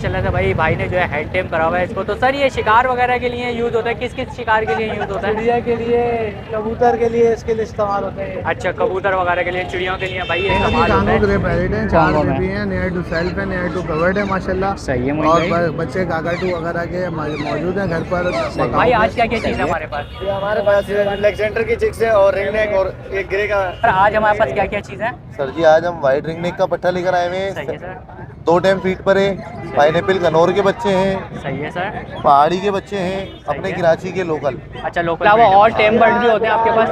माशाल्लाह से भाई ने जो है हैंड टेम करा हुआ है इसको। तो सर ये शिकार वगैरह के लिए यूज़ होता है, किस किस शिकार के लिए यूज़ होता है? चिड़िया के लिए, कबूतर के लिए इसके लिए इस्तेमाल होते हैं। अच्छा, कबूतर वगैरह के लिए, चिड़ियों के लिए भाई ये इस्तेमाल होता है। ग्रे पैरेट हैं, 4 बेबी हैं, नियर टू सेल्फ है, नियर टू कवर्ड है माशाल्लाह। सही है और बच्चे काकाटू वगैरह के मौजूद हैं घर पर। भाई आज क्या क्या चीज़ है हमारे पास? ये हमारे पास अलेक्जेंडर की चिक्स है और रिंग नेक और एक ग्रे का। सर आज हमारे पास क्या क्या चीज़ है? सर जी आज हम वाइट रिंग नेक का पट्टा लेकर आए हुए सही है हैं। सर। 2 टाइम फीट पर है। पाइनएप्पल कनौर के बच्चे हैं, सही है सर। पहाड़ी के बच्चे हैं, अपने है। कराची के लोकल। अच्छा, लोकल अलावा और टेम बर्ड भी होते हैं आपके पास?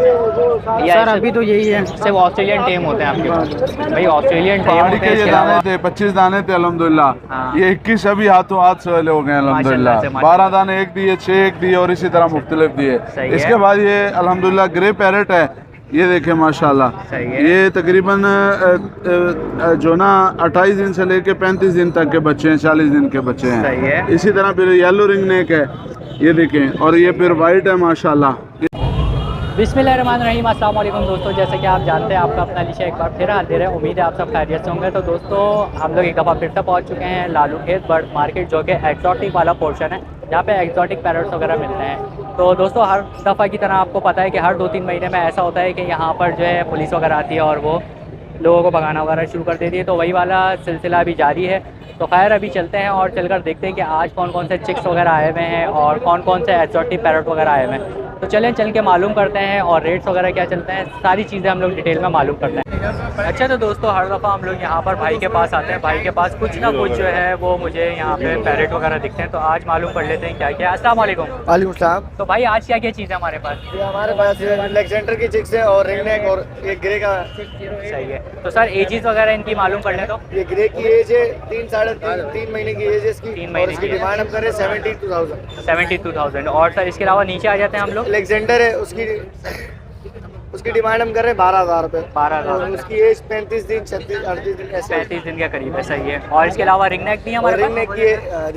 सर अभी तो यही है, सिर्फ ऑस्ट्रेलियन टेम होते हैं आपके पास? भाई ऑस्ट्रेलियन टेम पहाड़ी होते के हैं, ये इसके दाने अलावा थे 25 दाने थे अल्हम्दुलिल्लाह। हाँ। ये 21 अभी हाथों हाथ सोले हो गए अल्हम्दुलिल्लाह। माशाल्लाह से, 12 दाने एक दिए, 6 एक दिए और इसी तरह मुख्तलिफ दिए। सही है। इसके बाद ये अल्हम्दुलिल्लाह ग्रे पैरेट है, ये देखें माशाल्लाह। सही है। ये तकरीबन जो ना 28 दिन से लेके 35 दिन तक के बच्चे हैं, 40 दिन के बच्चे हैं। सही है। इसी तरह फिर येलो रिंग नेक है, ये देखें, और ये फिर वाइट है माशाल्लाह। बिस्मिल्लाहिर्रहमानिर्रहीम, अस्सलाम वालेकुम दोस्तों। जैसे कि आप जानते हैं आपका अपना अलीशा एक बार फिर हाजिर है। उम्मीद है आप सब खैरियत से होंगे। तो दोस्तों हम लोग एक दफ़ा फिर से पहुंच चुके हैं लालू खेत बर्ड मार्केट, जो कि एक्जॉटिक वाला पोर्शन है, जहाँ पे एक्जॉटिक पैरट्स वगैरह मिलते हैं। तो दोस्तों हर दफ़ा की तरह आपको पता है कि हर 2-3 महीने में ऐसा होता है कि यहाँ पर जो है पुलिस वगैरह आती है और वो लोगों को भगाना वगैरह शुरू कर देती है। तो वही वाला सिलसिला अभी जारी है। तो खैर अभी चलते हैं और चलकर देखते हैं कि आज कौन कौन से चिक्स वगैरह आए हुए हैं और कौन कौन से एक्जॉटिक पैरट वगैरह आए हुए हैं। तो चलें चल के मालूम करते हैं और रेट्स वगैरह क्या चलते हैं, सारी चीज़ें हम लोग डिटेल में मालूम करते हैं। अच्छा, तो दोस्तों हर दफ़ा हम लोग यहाँ पर भाई के पास आते हैं, भाई के पास कुछ ना कुछ जो है वो मुझे यहाँ पे पैरेट वगैरह दिखते हैं। तो आज मालूम कर लेते हैं क्या क्या। अस्सलाम वालेकुम। वालेकुम सलाम। तो भाई आज क्या क्या चीज़ है हमारे पास? ये हमारे पास अलेक्जेंडर की चिक्स है और रिंग नेक और एक ग्रे का। सही है। तो सर एजेस वगैरह इनकी मालूम कर लें तो? ये ग्रे की एज है 3 महीने की एज है इसकी। 3 महीने और इसकी की। डिमांड हम करें 72,000। 72,000। और सर इसके अलावा नीचे आ जाते हैं हम लोग। अलेक्जेंडर है, उसकी डिमांड हम कर रहे हैं 12,000 रुपये। 12,000। और उसकी एज 35 दिन 36 38 दिन ऐसे। 35 दिन के करीब है। सही है। और इसके अलावा रिंग नेक भी है हमारे रिंग नेक की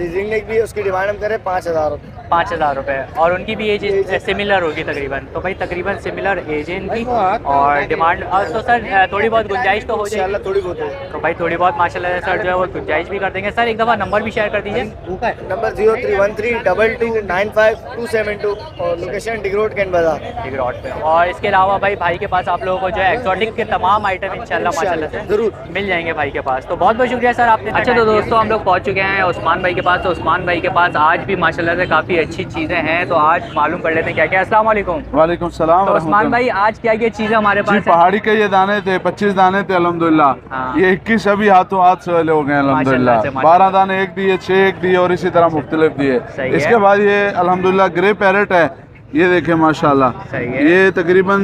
रिंग नेक भी है, उसकी डिमांड हम कर रहे हैं 5,000 रुपये। 5,000 रुपये। और उनकी भी एज सिमिलर होगी तकरीबन। तो भाई तकरीबन सिमिलर एज है इनकी और डिमांड। तो सर थोड़ी बहुत गुंजाइश तो हो जाएगी? इंशाल्लाह थोड़ी बहुत है। तो भाई थोड़ी बहुत माशाल्लाह सर जो है वो गुंजाइश भी कर देंगे। सर एक दफ़ा नंबर भी शेयर कर दीजिए। नंबर 0313229272 और लोकेशन डिग रोड कैंट बाजार। ठीक रोड पे। और इसके अलावा भाई के पास आप लोगों को जो है एक्सोटिक के तमाम आइटम इंशाल्लाह माशाल्लाह से जरूर मिल जाएंगे भाई के पास। तो बहुत बहुत शुक्रिया सर आपने। अच्छा, तो दोस्तों हम लोग पहुंच चुके हैं उस्मान भाई के पास। तो उस्मान भाई के पास आज भी माशाल्लाह से काफ़ी अच्छी चीज़ें हैं। तो आज मालूम कर लेते हैं क्या क्या। अस्सलाम वालेकुम। वालेकुम सलाम। तो उस्मान भाई आज क्या क्या चीज़ें हमारे जी पास हैं? पहाड़ी के ये दाने थे 25 दाने थे अल्हम्दुलिल्लाह। हाँ। ये 21 अभी हाथों हाथ सोले हो गए अल्हम्दुलिल्लाह। माशाल्लाह से, 12 दाने एक दिए, 6 एक दिए और इसी तरह मुख्तलिफ दिए। सही है। इसके बाद ये अल्हम्दुलिल्लाह ग्रे पैरेट है, ये देखें माशाल्लाह। सही है। ये तकरीबन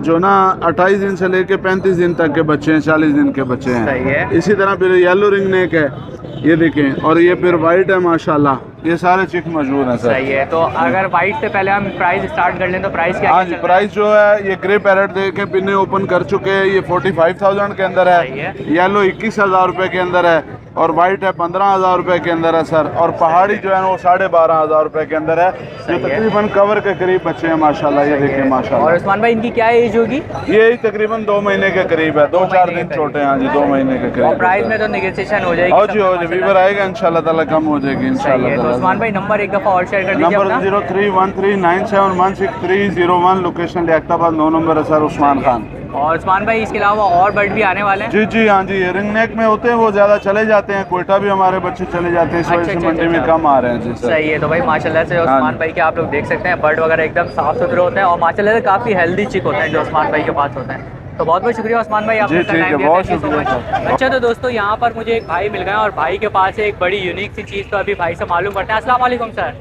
जो ना 28 दिन से लेके 35 दिन तक के बच्चे हैं, 40 दिन के बच्चे हैं। सही है। इसी तरह फिर येलो रिंग नेक है, ये देखें, और ये फिर वाइट है माशाल्लाह। ये सारे चिक मौजूद हैं सर। सही है। तो अगर वाइट से पहले हम प्राइस स्टार्ट कर लें तो प्राइस क्या हाँ क्या जी, चल रहा प्राइस जो है ये ग्रे पैरेट देखे पिन्ने ओपन कर चुके हैं, ये 45,000 के अंदर सही है। है। येलो 21,000 रुपये के अंदर है और वाइट है 15,000 रुपये के अंदर है सर। और पहाड़ी जो है वो 12,500 रुपये के अंदर है, जो सही है। तकरीबन कवर के करीब बच्चे हैं माशाल्लाह। ये देखिए है? माशाल्लाह। और उस्मान भाई इनकी क्या एज होगी? ये तकरीबन 2 महीने के करीब है, 2-4 दिन छोटे हैं। हाँ जी, 2 महीने के और करीब। प्राइस में तो नेगोशिएशन हो जाएगी? हो जी, हो जी, वीवर आएगा इंशाल्लाह ताला, कम हो जाएगी सही है। तो इंशाल्लाह। उस्मान भाई नंबर एक दफ़ा और शेयर कर दीजिए नंबर अपना। 0313971630 लोकेशन लियाकताबाद 9 नंबर है सर, उस्मान खान। और उस्मान भाई इसके अलावा और बर्ड भी आने वाले हैं? जी जी हाँ जी, रिंग नेक में होते हैं वो ज़्यादा चले जाते हैं, कोयटा भी हमारे बच्चे चले जाते हैं, इस वजह से मंडी में कम आ रहे हैं जी सर। सही है। तो भाई माशाल्लाह से उस्मान भाई के आप लोग देख सकते हैं बर्ड वगैरह एकदम साफ़ सुथरे होते हैं और माशाल्लाह से काफ़ी हेल्दी चिक होते हैं जो उस्मान भाई के पास होते हैं। तो बहुत बहुत शुक्रिया उस्मान भाई आपने जी, ठीक है, बहुत शुक्रिया सर। अच्छा, तो दोस्तों यहाँ पर मुझे एक भाई मिल गए और भाई के पास एक बड़ी यूनिक सी चीज़, तो अभी भाई से मालूम करते हैं। अस्सलाम वालेकुम सर।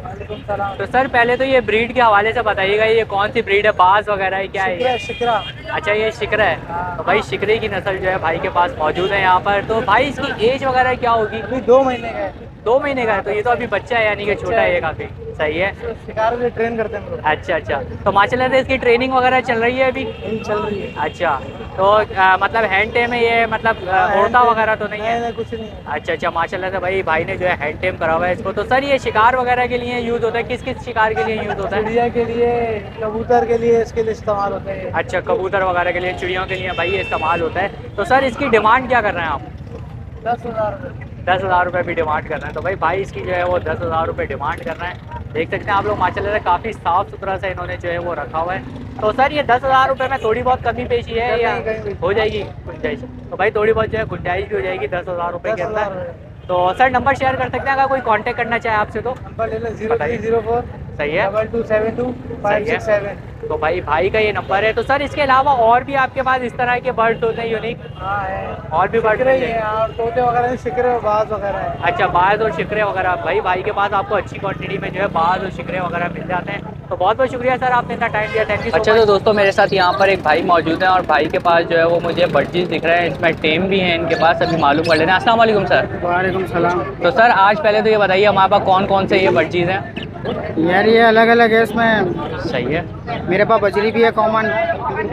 तो सर पहले तो ये ब्रीड के हवाले से बताइएगा, ये कौन सी ब्रीड है, बाज वगैरह है, क्या है? शिकरा। अच्छा, ये शिकरा है। तो भाई शिकरे की नस्ल जो है भाई के पास मौजूद है यहाँ पर। तो भाई इसकी एज वगैरह क्या होगी? 2 महीने का है। 2 महीने का है। तो ये तो अभी बच्चा है, यानी कि छोटा है ये काफ़ी। सही है। शिकार में ट्रेन करते हैं हम लोग। अच्छा। तो माशाल्लाह से इसकी ट्रेनिंग वगैरह चल रही है अभी? चल रही है। अच्छा, तो मतलब हैंड टेम है ये, मतलब उड़ता वगैरह तो नहीं है? नहीं, कुछ नहीं है। अच्छा, माशाल्लाह से भाई ने जो है हैंड टेम करा हुआ है इसको। तो सर ये शिकार वगैरह के लिए यूज़ होता है, किस किस शिकार के लिए यूज़ होता है? चिड़िया के लिए, कबूतर के लिए इसके लिए इस्तेमाल होते हैं। अच्छा, कबूतर वगैरह के लिए, चिड़ियों के लिए भाई ये इस्तेमाल होता है। तो सर इसकी डिमांड क्या कर रहे हैं आप? 10,000 रुपये। 10,000 रुपये भी डिमांड कर रहे हैं। तो भाई इसकी जो है वो 10,000 रुपये डिमांड कर रहे हैं। देख सकते हैं आप लोग माशाल्लाह से काफ़ी साफ़ सुथरा से इन्होंने जो है वो रखा हुआ है। तो सर ये 10,000 रुपये में थोड़ी बहुत कमी पेशी है या हो जाएगी गुंजाइश? तो भाई थोड़ी बहुत जो है गुंजाइश भी हो जाएगी 10,000 रुपये के अंदर। तो सर नंबर शेयर कर सकते हैं अगर कोई कांटेक्ट करना चाहे आपसे तो? नंबर ले लो 0304 सही है 2272 567। तो भाई का ये नंबर है। तो सर इसके अलावा और भी आपके पास इस तरह के बर्ड्स होते हैं यूनिक? हाँ है, और भी बर्ड शिकरे हैं और तोते वगैरह हैं, शिकरे और बाज वगैरह है। अच्छा, बाज और शिकरे वगैरह। भाई के पास आपको अच्छी क्वांटिटी में जो है बाज और शिकरे वगैरह मिल जाते हैं। तो बहुत बहुत शुक्रिया सर आपने इतना टाइम दिया, थैंक यू। अच्छा तो दोस्तों मेरे साथ यहाँ पर एक भाई मौजूद हैं और भाई के पास जो है वो मुझे बर्डीज दिख रहे हैं, इसमें टेम भी हैं इनके पास, अभी मालूम कर लेना। अस्सलाम वालेकुम सर। वालेकुम सलाम। तो सर आज पहले तो ये बताइए हमारे पास कौन कौन से ये बर्डीज हैं? यार ये अलग अलग है, इसमें सही है, मेरे पास बजरी भी है कॉमन,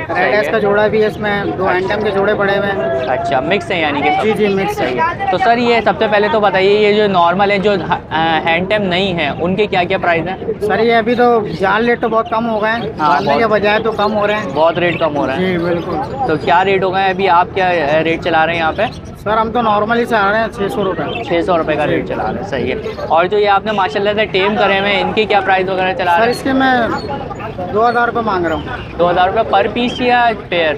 रेड एस का जोड़ा भी है, इसमें 2 हैंडम के जोड़े पड़े हुए हैं। अच्छा मिक्स है यानी कि? जी मिक्स सही है। तो सर ये सबसे पहले तो बताइए ये जो नॉर्मल है जो हैंड टेम नहीं है उनके क्या क्या प्राइस हैं? सर ये अभी तो जाल रेट तो बहुत कम हो गए हैं, बांधने के बजाय तो कम हो रहे हैं। बहुत रेट कम हो रहा है? जी बिल्कुल। तो क्या रेट हो गए अभी, आप क्या रेट चला रहे हैं यहाँ पे? सर हम तो नॉर्मली से आ रहे हैं 600 रुपये। 600 रुपये का रेट चला रहे हैं, सही है। और जो ये आपने माशाल्लाह से टेम करे हुए हैं इनकी क्या प्राइस वगैरह चला रहे सर हैं? इसके मैं 2000 रुपये मांग रहा हूँ। 2000 रुपये पर पीस या पेयर?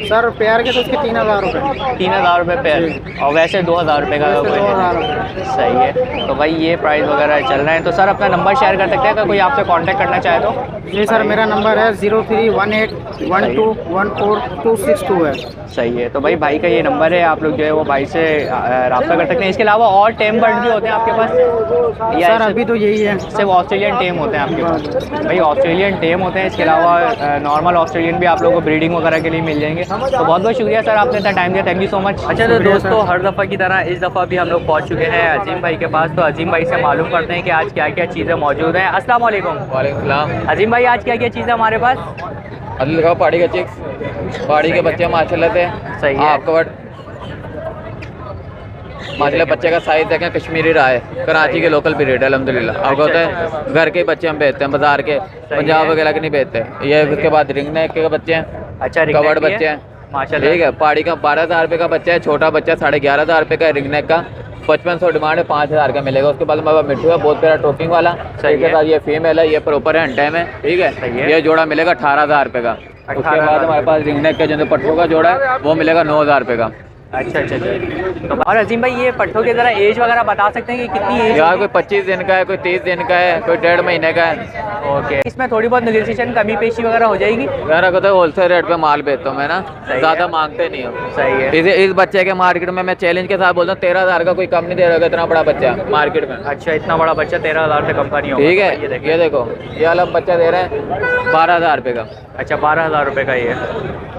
सर पेयर के तो उसके 3000 रुपये। 3000 रुपये पेयर और वैसे 2000 रुपये का? 2000 रुपये। सही है। तो भाई ये प्राइस वगैरह चल रहे हैं। तो सर अपना नंबर शेयर कर सकते हैं अगर कोई आपसे कांटेक्ट करना चाहे तो? जी सर मेरा नंबर है 0318121462 है। सही है। तो भाई का ये नंबर है, आप लोग जो है वो भाई से रब्ता कर सकते हैं। इसके अलावा और टेम बर्ड भी होते हैं आपके पास? सर अभी तो यही है, सिर्फ ऑस्ट्रेलियन टेम होते हैं आपके पास? भाई ऑस्ट्रेलियन टेम होते हैं, इसके अलावा नॉर्मल ऑस्ट्रेलियन भी आप लोगों को ब्रीडिंग वगैरह के लिए मिल जाएंगे। तो बहुत बहुत शुक्रिया सर आपने इतना टाइम दिया, थैंक यू सो मच। अच्छा तो दोस्तों हर दफ़ा की तरह इस दफ़ा भी हम लोग पहुँच चुके हैं अजीम भाई के पास। तो अजीम भाई से मालूम करते हैं कि आज क्या क्या चीज़ें मौजूद हैं। अस्सलाम वालेकुम। वालेकुम सलाम। अजीम भाई आज क्या क्या चीज़ें हमारे पास? अल्लाह लगाओ पहाड़ी का चिक्स, पहाड़ी के बच्चे माशाल्लाह से। सही है। आपका बट माशाल्लाह बच्चे का साइज देखें, कश्मीरी राय कराची के लोकल पीरियड है अल्हम्दुलिल्लाह। आपको होता है घर के बच्चे हम बेचते हैं, बाजार के पंजाब वगैरह के नहीं बेचते। ये उसके बाद रिंग नेक के बच्चे हैं। अच्छा कवर्ड बच्चे हैं माशाल्लाह। ठीक है। पहाड़ी का 12000 रुपये का बच्चा है, छोटा बच्चा 11,500 रुपये का है। रिंग नेक का 5500 डिमांड है, 5000 का मिलेगा। उसके बाद हमारे पास मिट्टू है बहुत प्यारा टोकिंग वाला, इसके साथ ये फीमेल है, ये प्रॉपर है टाइम है, ठीक है। ये जोड़ा मिलेगा 18,000 रुपये का। उसके बाद हमारे पास रिंग नेक का जो पट्टों का जोड़ा है वो मिलेगा 9,000 रुपये का। अच्छा। तो और अजीम भाई ये पट्टों की ज़रा एज वगैरह बता सकते हैं कि कितनी एज? यार कोई 25 दिन का है, कोई 30 दिन का है, कोई 1.5 महीने का है। ओके, इसमें थोड़ी बहुत नेगोशिएशन कमी पेशी वगैरह हो जाएगी? यार अगर तो होलसेल रेट पे माल बेचता हूँ मैं ना, ज़्यादा मांगते नहीं हूँ। सही है। इस बच्चे के मार्केट में मैं चैलेंज के साथ बोलता हूँ 13,000 का कोई कम नहीं दे रहा इतना बड़ा बच्चा मार्केट में। अच्छा इतना बड़ा बच्चा 13,000 से कम का नहीं होगा? ठीक है। ये देखो ये वाला बच्चा दे रहे हैं 12,000 रुपये का। अच्छा 12,000 रुपये का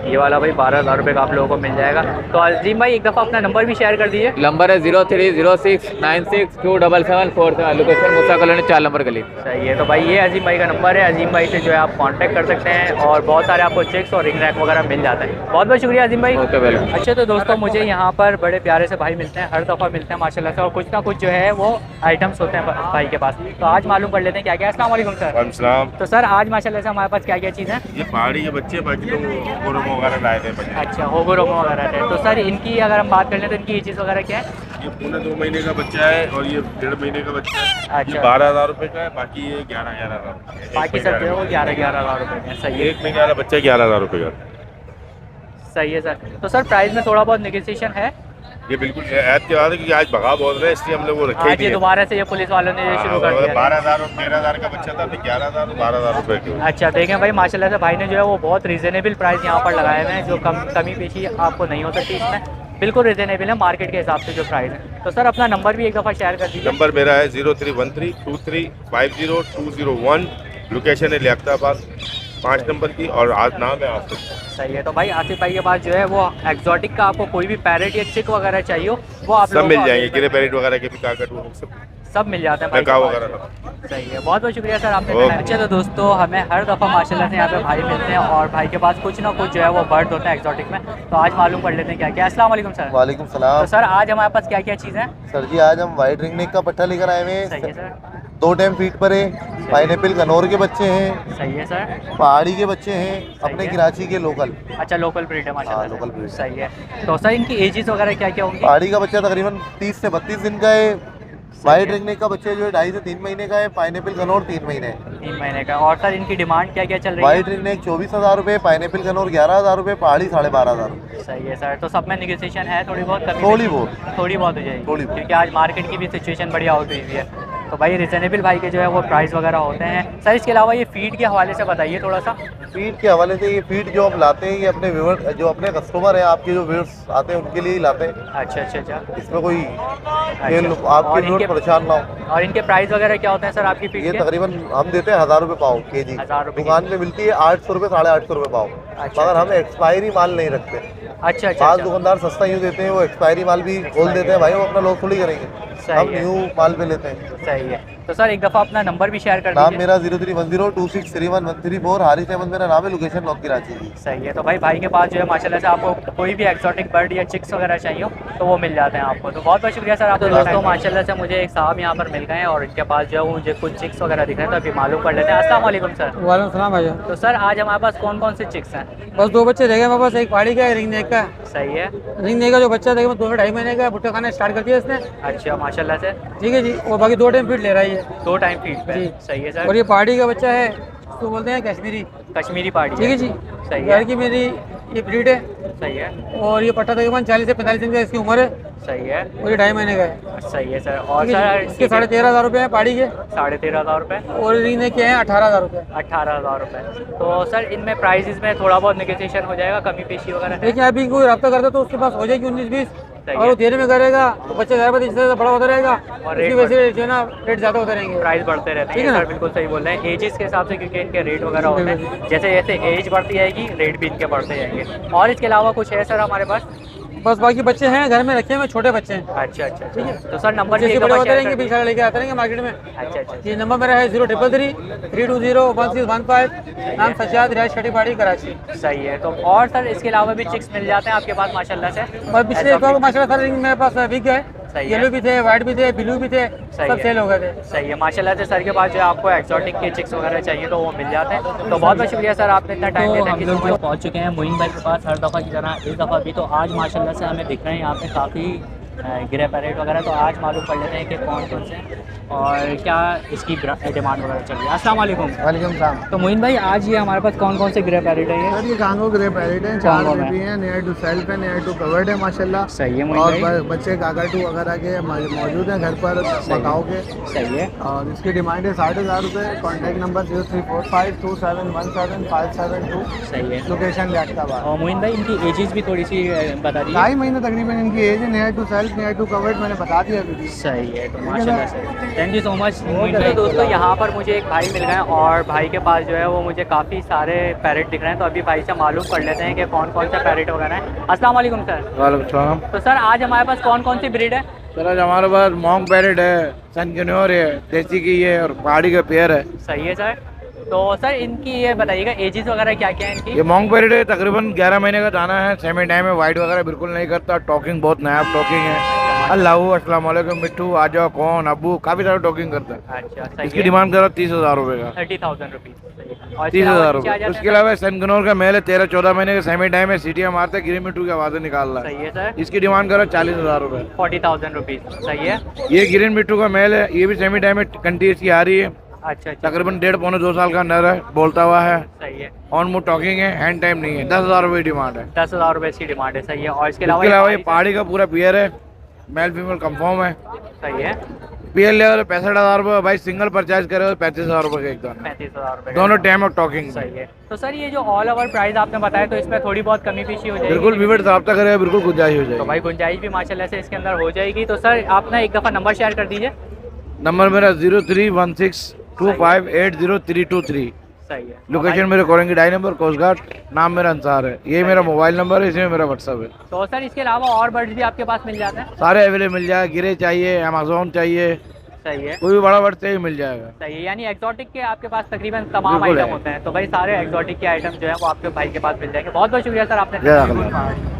ये वाला भाई 12,000 रुपये का आप लोगों को मिल जाएगा। तो अजीम भाई एक दफ़ा अपना नंबर भी शेयर कर दीजिए। नंबर है 0306962747। लोकेशन मूसा कॉलोनी 4 नंबर गली। सही है। तो भाई ये अजीम भाई का नंबर है, अजीम भाई से जो है आप कांटेक्ट कर सकते हैं और बहुत सारे आपको चिक्स और रिंग रैक वगैरह मिल जाता है। बहुत बहुत शुक्रिया अजीम भाई। Okay welcome. अच्छा तो दोस्तों मुझे यहाँ पर बड़े प्यारे से भाई मिलते हैं, हर दफ़ा मिलते हैं माशाल्लाह से, और कुछ ना कुछ जो है वो आइटम्स होते हैं भाई के पास। तो आज मालूम कर लेते हैं क्या क्या। अस्सलाम वालेकुम सर। तो सर आज माशाल्लाह से हमारे पास क्या क्या चीज़ है? ये पहाड़ी के बच्चे, बाकी तो होगोरोमो वगैरह लाए थे बच्चे। अच्छा होगोरोमो वगैरह है। तो सर इनकी अगर हम बात कर लें तो इनकी एजेस वगैरह क्या है? ये पौने 2 महीने का बच्चा है और ये 1.5 महीने का बच्चा है। अच्छा। ये 12,000 रुपये का है, बाकी ये 11,000 बाकी सब जो है वो 11,000 रुपये में। सही है। 1 महीने वाला बच्चा 11,000 रुपये का। सही है सर। तो सर प्राइस में थोड़ा बहुत नेगोशिएशन है? ये बिल्कुल ऐड के बाद क्योंकि आज भगा बोल रहे हैं इसलिए हमने वो रखे आज ये दोबारा से ये पुलिस वालों ने ये शुरू कर दिया। 12,000 और 13,000 का बच्चा था, 11,000 और 12,000 रुपये के। अच्छा देखें भाई माशाल्लाह से भाई ने जो है वो बहुत रीज़नेबल प्राइस यहाँ पर लगाए हुए हैं, जो कमी पेशी आपको नहीं हो सकती इसमें, बिल्कुल रीज़नेबल है मार्केट के हिसाब से जो प्राइस है। तो सर अपना नंबर भी एक दफ़ा शेयर कर दीजिए। नंबर मेरा है 031323500201। लोकेशन है लियाकताबाद 5 नंबर की, और आज नाम है आसिफ। सही है। तो भाई आसिफ भाई के पास जो है वो एक्जॉटिक का आपको कोई भी पैरेट या चिक वगैरह चाहिए वो आप सब लोगों मिल को जाएंगे, ग्रे पैरेट वगैरह के भी काकट वो सब। सब मिल जाते हैं भाई के पास। सही है, बहुत बहुत शुक्रिया सर आपने बताया। अच्छा तो दोस्तों हमें हर दफ़ा माशाल्लाह से यहाँ पे भाई मिलते हैं और भाई के पास कुछ ना कुछ जो है वो बर्ड होते हैं एक्जॉटिक में, तो आज मालूम कर लेते हैं क्या क्या। अस्सलाम वालेकुम सर। वालेकुम सलाम। तो सर आज हमारे पास क्या क्या चीज़ें हैं? सर जी आज हम वाइट रिंग नेक का पट्टा लेकर आए हुए सही है हैं। सर। 2 टाइम फीड पर है। पाइनएप्पल कनौर के बच्चे हैं, सही है सर। पहाड़ी के बच्चे हैं, अपने है। कराची के लोकल। अच्छा लोकल ब्रीड है माशाल्लाह से। Local breed. सही है। तो सर इनकी एजेस वगैरह क्या क्या होंगी? पहाड़ी का बच्चा तकरीबन 30 से 32 दिन का है। वाइट रिंग नेक का बच्चा जो है 2.5 से 3 महीने का है। पाइनएप्पल कनौर 3 महीने है। 3 महीने का। और सर इनकी डिमांड क्या क्या चल रही है? वाइट रिंग नेक 24,000 रुपये, पाइनएप्पल कनौर 11,000 रुपये, पहाड़ी 12,500 रुपये। सही है सर। तो सब में निगोशिएशन है थोड़ी बहुत कमी? थोड़ी बहुत थोड़ी बहुत हो जाएगी थोड़ी बहुत। क्योंकि आज मार्केट की भी सिचुएशन बड़ी आउट हुई हुई है, तो भाई रिजनेबल भाई के जो है वो प्राइस वगैरह होते हैं। सर इसके अलावा ये फीड के हवाले से बताइए थोड़ा सा। फीड के हवाले से ये फीड जो हम लाते हैं ये अपने व्यूअर जो अपने कस्टमर हैं, आपके जो व्यूअर्स आते हैं उनके लिए ही लाते हैं। अच्छा अच्छा अच्छा। इसमें कोई अच्छा। आपके और व्यूअर इनके परेशान ना हो। और इनके प्राइस वगैरह क्या होते हैं सर आपकी फीड ये के? तकरीबन हम देते हैं 1,000 रुपये पाव केजी। 1000 रुपये दुकान में मिलती है 800 रुपये 850 रुपये पाव। अच्छा, मगर हम अच्छा। एक्सपायरी माल नहीं रखते। अच्छा अच्छा बाद अच्छा। दुकानदार सस्ता यूँ देते हैं, वो एक्सपायरी माल भी खोल देते हैं। भाई वो अपना लोग थोड़ी करेंगे, सही हम है। न्यू माल पे लेते हैं। सही है। तो सर एक दफ़ा अपना नंबर भी शेयर कर नाम दीजिए। मेरा 03102631 हारिस अहमद मेरा नाम है, लोकेशन नॉर्थ कराची की। सही है। तो भाई के पास जो है माशाल्लाह से आपको कोई भी एक्सोटिक बर्ड या चिक्स वगैरह चाहिए हो तो वो मिल जाते हैं आपको। तो बहुत बहुत शुक्रिया सर आपको। दोस्तों माशाल्लाह से मुझे एक साहब यहाँ पर मिल गए हैं और इनके पास जो है वो मुझे कुछ चिक्स वगैरह दिख रहे हैं, तो अभी मालूम कर लेते हैं। अस्सलाम वालेकुम सर। वालेकुम सलाम भाई। तो सर आज हमारे पास कौन कौन से चिक्स हैं? बस 2 बच्चे रह गए हमारे पास, एक पहाड़ी का है, रिंग नेक का। सही है। रिंग नेक का जो बच्चा देखो 2 से 2.5 महीने का, भुट्टा खाना स्टार्ट कर दिया इसने। अच्छा माशाल्लाह से। ठीक है जी। और बाकी 2 टाइम फीड ले रहा है ये। 2 टाइम फीड पे। जी। सही है सर। और ये पहाड़ी का बच्चा है, उसको बोलते हैं कश्मीरी। कश्मीरी पार्टी। ठीक है जी। सही घर है। की मेरी ये ब्रीड है। सही है। और ये पट्टा तकरीबन 40 से 45 दिन का इसकी उम्र है। सही है। और ये 2.5 महीने का है। सही है सर। और ठीक है सर जी। इसके 13,500 रुपये हैं पहाड़ी के। 13,500 रुपये। और रिंग नेक के हैं 18,000 रुपये। 18,000 रुपये। तो सर इनमें प्राइसेस में थोड़ा बहुत नेगोशिएशन हो जाएगा, कमी पेशी वगैरह है? लेकिन अभी कोई रब्ता करता तो उसके पास हो जाएगी 19-20। सही और है। वो देने में करेगा तो बच्चे घर पर इससे बड़ा होता रहेगा और रेट उसकी वजह से जो है ना रेट ज़्यादा होते रहेंगे। प्राइस बढ़ते रहते ठीक हैं है ना? सर, बिल्कुल सही बोल रहे हैं। एजेस के हिसाब से क्योंकि इनके रेट वगैरह होते हैं, जैसे जैसे एज बढ़ती जाएगी रेट भी इनके बढ़ते जाएंगे। और इसके अलावा कुछ है सर हमारे पास? बस बाकी बच्चे हैं घर में रखे हुए, छोटे बच्चे हैं। अच्छा अच्छा ठीक है। तो सर नंबर जैसे एक बड़े दफ़ा होते शेयर रहेंगे कर बीच लेके आते रहेंगे मार्केट में। दीजिए। अच्छा अच्छा ये नंबर मेरा है 0333201615। नाम सजाद रिहायश छठीपाड़ी कराची। सही है। तो और सर इसके अलावा भी चिक्स मिल जाते हैं आपके पास माशाल्लाह से? और पिछले एक माशाल्लाह सर रिंग मेरे पास बिक गए। सही है। येलो भी थे, वाइट भी थे, ब्लू भी थे, सही सब है। सेल हो गए थे। सही है माशाल्लाह से। सर के पास जो है आपको एक्सोटिक के चिक्स वगैरह चाहिए तो वो मिल जाते हैं। तो बहुत बहुत शुक्रिया सर आपने इतना टाइम दिया। हम लोग जो पहुँच चुके हैं मोइन भाई के पास हर दफ़ा की तरह इस दफ़ा भी, तो आज माशाल्लाह से हमें दिख रहे हैं यहाँ पे काफ़ी ग्रे पैरेट वगैरह। तो आज मालूम कर लेते हैं कि कौन कौन से और क्या इसकी डिमांड वगैरह चल रही है। अस्सलाम वालेकुम। वालेकुम सलाम। तो मोइन भाई आज ये हमारे पास कौन कौन से ग्रे पैरेट है? सर ये कांगो ग्रे पैरेट हैं, 4 बेबी हैं, नियर टू सेल्फ है, नियर टू कवर्ड है माशाल्लाह। सही है मोइन और भाई। बच्चे काकाटू वगैरह के मौजूद हैं घर पर बताओ के। सही है। और इसकी डिमांड है 60,000 रुपये। Contact number 0345271772। सही है। लोकेशन जाटकाबाद। और मोइन भाई इनकी एजेस भी थोड़ी सी बता दीजिए। 2.5 महीने तकरीबन इनकी एज है। Near to self, near to covered मैंने बता दिया अभी। सही है। तो माशाल्लाह से थैंक यू सो मच। दोस्तों यहाँ पर मुझे एक भाई मिल गए हैं और भाई के पास जो है वो मुझे काफ़ी सारे पैरेट दिख रहे हैं, तो अभी भाई से मालूम कर लेते हैं कि कौन कौन सा पैरेट वगैरह है। अस्सलाम वालेकुम सर। वालेकुम सलाम। तो सर आज हमारे पास कौन कौन सी ब्रीड है? सर आज हमारे पास मॉन्ग पैरेट है, सनकन्योर है, देसी की है और पहाड़ी का पेयर है। सही है सर। तो सर इनकी ये बताइएगा एजेस वगैरह क्या क्या है इनकी? ये मॉन्ग पैरेट है, तकरीबन 11 महीने का दाना है, सेमी टाइम है, वाइट वगैरह बिल्कुल नहीं करता, टॉकिंग बहुत नायाब टॉकिंग है। अल्लाह अस्सलाम वालेकुम मिट्टू आ जाओ कौन अबू काफ़ी सारा टॉकिंग करता है। अच्छा सही इसकी है। डिमांड करो 30,000 रुपये का। 30,000 रुपीज़। 30,000 रुपये। उसके अलावा सनकनौर का मेल है, 13-14 महीने का सेमी टाइम है, सीटियाँ मारते हैं, गिरी मिट्टू की आवाज़ें निकाल रहा सही है। है सर। इसकी डिमांड करो 40,000 रुपये। 40,000 रुपीज़। सही है। ये गिरिन मिट्टू का मेल है, ये भी सेमी टाइम में कंटी इसकी आ रही है, अच्छा अच्छा तकरीबन 1.5-2 साल का नर है, बोलता हुआ है, सही है। ऑन मूव टॉकिंग है, हैंड टाइम नहीं है। 10,000 रुपये डिमांड है। 10,000 रुपये इसकी डिमांड है। सही है। और इसके इसके अलावा अलावा ये पहाड़ी का पूरा पियर है, मेल फीमेल कंफर्म है। सही है। पियर लेवल 65,000 रुपये। भाई सिंगल परचेज करे तो 35,000 रुपये का एक दाना। 35,000 रुपये। दोनों टाइम ऑफ टॉकिंग। सही है। तो सर ये जो ऑल ओवर प्राइस आपने बताया तो इसमें थोड़ी बहुत कमी पेशी हो जाएगी? बिल्कुल विवेट रब्ता करेगा, बिल्कुल गुंजाइश हो तो जाएगी। भाई गुंजाइश भी माशाल्लाह से इसके अंदर हो जाएगी। तो सर आप ना एक दफ़ा नंबर शेयर कर दीजिए। नंबर मेरा 031625803223। सही है। लोकेशन मेरे कोरंगी डाई नंबर कोस्ट गार्ड, नाम मेरा अंसार है, ये मेरा मोबाइल नंबर है, इसमें मेरा व्हाट्सअप है। तो सर इसके अलावा और बर्ड्स भी आपके पास मिल जाते हैं? सारे अवेलेबल मिल जाए, गिरे चाहिए, अमेजोन चाहिए, सही है, कोई भी बड़ा बढ़ते ही मिल जाएगा। सही है। यानी एक्सोटिक के आपके पास तकरीबन तमाम बिल्कुल आइटम है। होते हैं, तो भाई सारे एक्सोटिक के आइटम जो है वो आपके भाई के पास मिल जाएंगे। बहुत बहुत शुक्रिया सर आपने।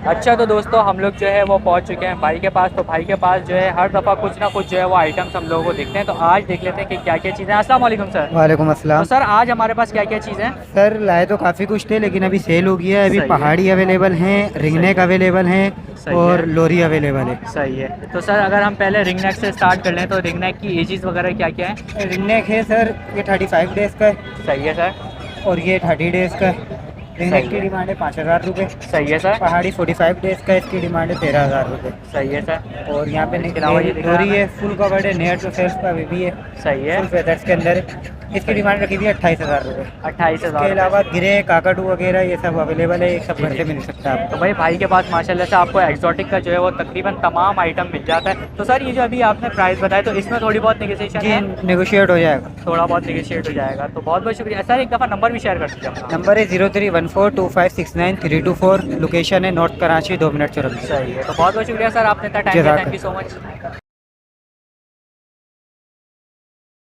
अच्छा तो दोस्तों हम लोग जो है वो पहुंच चुके हैं भाई के पास। तो भाई के पास जो है हर दफ़ा कुछ ना कुछ जो है वो आइटम्स हम लोगों को दिखते हैं, तो आज देख लेते हैं कि क्या क्या चीज़ें हैं। अस्सलाम वालेकुम सर। वालेकुम अस्सलाम। तो सर आज हमारे पास क्या क्या चीज़ें हैं? सर लाए तो काफ़ी कुछ थे लेकिन अभी सेल हो गया है। अभी सही है। पहाड़ी अवेलेबल हैं, रिंगनेक अवेलेबल हैं सही और है। लोरी अवेलेबल है। सही है। तो सर अगर हम पहले रिंगनेक से स्टार्ट कर लें तो रिंगनेक की एजेस वगैरह क्या क्या है? रिंगनेक है सर, ये 35 डेज़ का है सही है सर। और ये 30 डेज़ का है। रिंगनेक की डिमांड है 5,000 रुपये। सही है सर। पहाड़ी 45 डेज़ का, इसकी डिमांड है 13,000 रुपये। सही है सर। और यहाँ पे इसके अलावा ये दिख रहा लोरी है है, फुल कवर्ड है, नेयर टू सेल्स का भी है, सही है। फुल फेदर्स के अंदर है। इसकी डिमांड रखी हुई है 28,000 रुपये। 28,000। इसके अलावा गिरे, काकाटू वगैरह ये सब अवेलेबल है, ये सब घर से मिल सकता है आपको। तो भाई भाई के पास माशाल्लाह से आपको एक्सोटिक का जो है वो तकरीबन तमाम आइटम मिल जाता है। तो सर ये जो अभी आपने प्राइस बताया तो इसमें थोड़ी बहुत नेगोशिएशन जी है? नेगोशिएट हो जाएगा। थोड़ा बहुत नेगोशिएट हो जाएगा। तो बहुत बहुत शुक्रिया सर। एक दफ़ा नंबर भी शेयर कर दीजिए अपना। नंबर है 03142569 324। लोकेशन है नॉर्थ कराची, 2 मिनट 54। सही है। तो बहुत बहुत शुक्रिया सर आपने इतना टाइम दिया। जज़ाक थैंक यू सो मच।